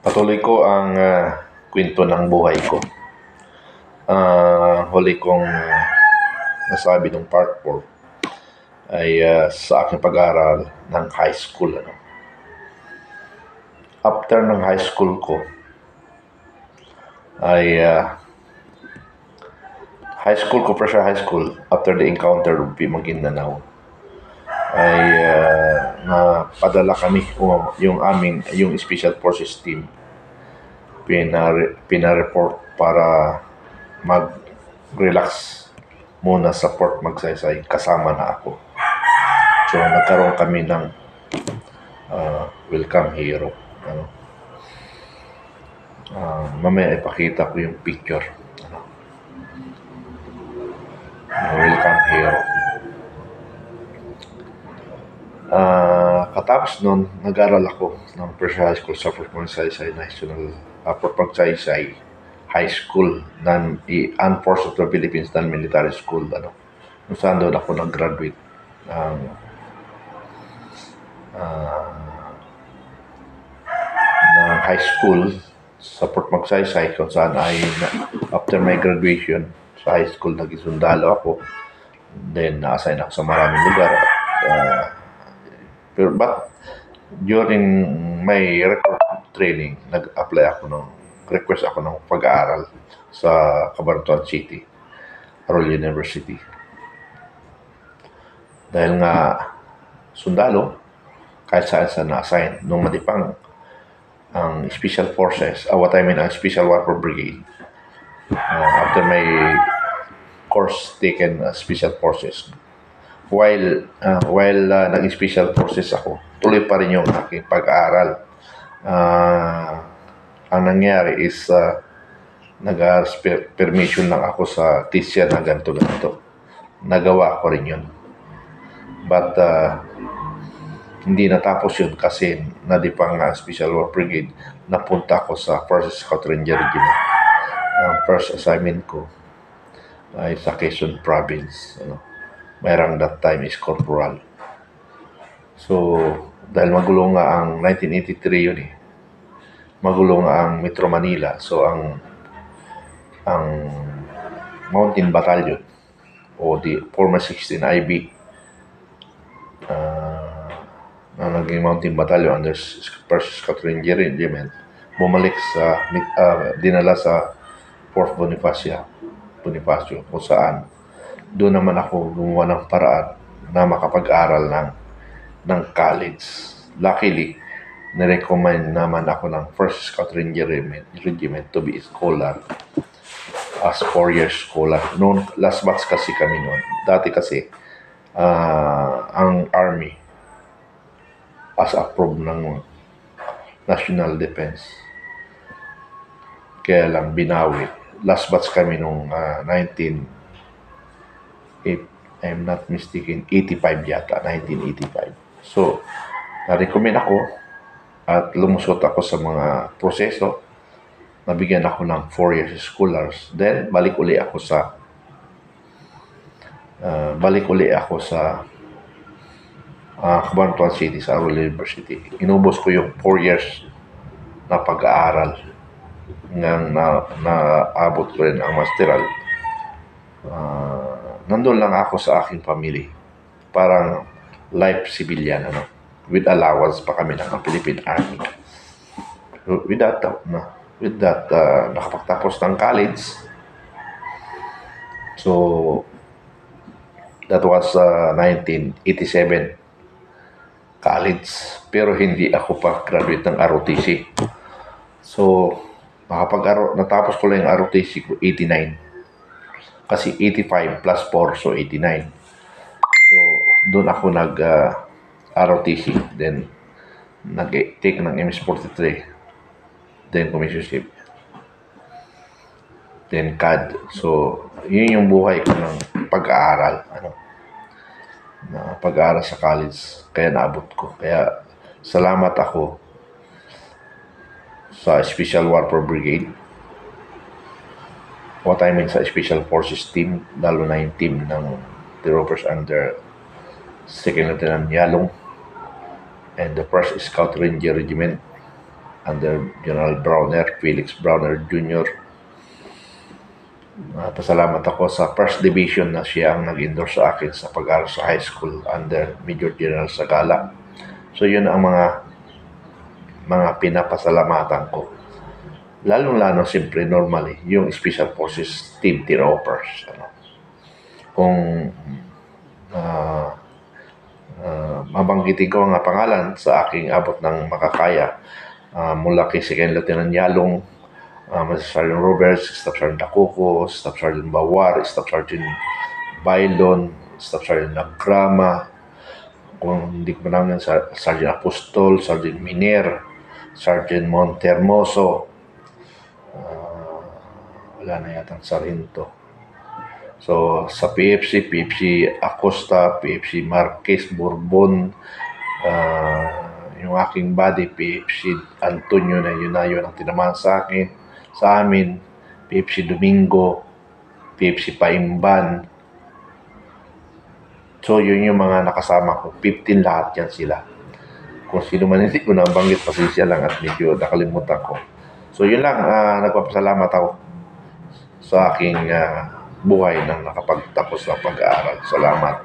Patuloy ko ang kwento ng buhay ko. Huli kong nasabi ng part 4 ay sa aking pag-aaral ng high school. After ng high school ko ay Pressure High School, after the encounter of Maguindanao, ay napadala kami yung Special Forces team pinareport para mag-relax muna sa Port Magsaysay, kasama na ako. So nagkaroon kami ng welcome hero. Mamaya ipakita ko yung picture. Welcome hero. Katapos nun, nag-aral ako ng Pressure High School sa Port Magsaysay National Port Magsaysay High School, Armed Forces of the Philippines, non-military school, kung saan doon ako nag-graduate ng high school sa Port Magsaysay, kung saan ay after my graduation sa high school, naging sundalo ako. Then na-assign ako sa maraming lugar. But during my recruit training, request ako ng pag-aaral sa Cabanatuan City, Royal University. Dahil nga sundalo, kahit saan na-assign. Nung matipang ang Special Forces, ang Special Warfare Brigade, after my course taken Special Forces, while naging Special Forces ako, tuloy pa rin yung aking pag-aaral. Ang nangyari is nag-permission lang ako sa teacher na ganito. Nagawa ko rin yun. But hindi natapos yun kasi nadipang Special War Brigade, napunta ako sa 1st Scout Ranger Regiment. Ang first assignment ko ay sa Quezon Province. Mayroong that time is corporal. So, dahil magulo nga ang 1983 yun magulo nga ang Metro Manila. So, ang Mountain Battalion o the former 16 IB na naging Mountain Battalion under 1st Scout Ranger Regiment, bumalik dinala sa Fort Bonifacio, kung saan doon naman ako gumawa ng paraan na makapag-aral ng college. Luckily, nirecommend naman ako ng 1st Scout Ranger Regiment to be a scholar, as 4-year scholar. Noon, last batch kasi kami noon. Dati kasi, ang Army, as approved ng National Defense, kaya lang binawi. Last batch kami nung 1985 yata, 1985. So, na-recommend ako at lumusot ako sa mga proseso. Nabigyan ako ng 4 years scholars. Then, balik uli ako sa Cabanatuan City, sa Royal University. Inubos ko yung 4 years na pag-aaral. Naabot ko rin ang masteral. Nandun lang ako sa aking family. Parang life civilian, with allowance pa kami ng Philippine Army. So, with that, nakapagtapos ng college. So, that was 1987 college. Pero hindi ako pa graduate ng ROTC. So, natapos ko lang yung ROTC ko 89. Kasi 85 plus 4, so 89. So, doon ako ROTC. Then, nag-take ng MS-43. Then, commissionship. Then, CAD. So, yun yung buhay ko ng pag-aaral. Na pag-aaral sa college. Kaya naabot ko. Kaya, salamat ako sa Special Warfare Brigade. Sa Special Forces team, lalo na yung team ng Troopers under Second Lieutenant Yalong and the 1st Scout Ranger Regiment under General Browner, Felix Browner Jr. Pasalamat ako sa first division na siya ang nag-endorse sa akin sa pag-aaral sa high school under Major General Sagala. So yun ang mga pinapasalamatan ko. Lalong-lalo siyempre normally yung Special Forces Team Tiroppers. Kung mabanggitin ko ang pangalan sa aking abot ng makakaya, mula kay Second Lieutenant Yalong, Master Sergeant Roberts, Staff Sergeant Dacuco, Staff Sergeant Bawar, Staff Sergeant Bailon, Staff Sergeant Nagrama, kung hindi ko manangin, Sergeant Apostol, Sergeant Miner, Sergeant Montermoso, wala na yatang sarhinto. So, sa PFC Acosta, PFC Marquez Bourbon, yung aking body, PFC Antonio na yun ang tinamaan sa amin, PFC Domingo, PFC Paimban. So, yun yung mga nakasama ko. 15 lahat yan sila. Kung sino man hindi ko nabanggit, pasensya lang at medyo nakalimutan ko. So, yun lang. Nagpapasalamat ako sa aking buhay nang nakapagtapos ng pag-aaral. Salamat.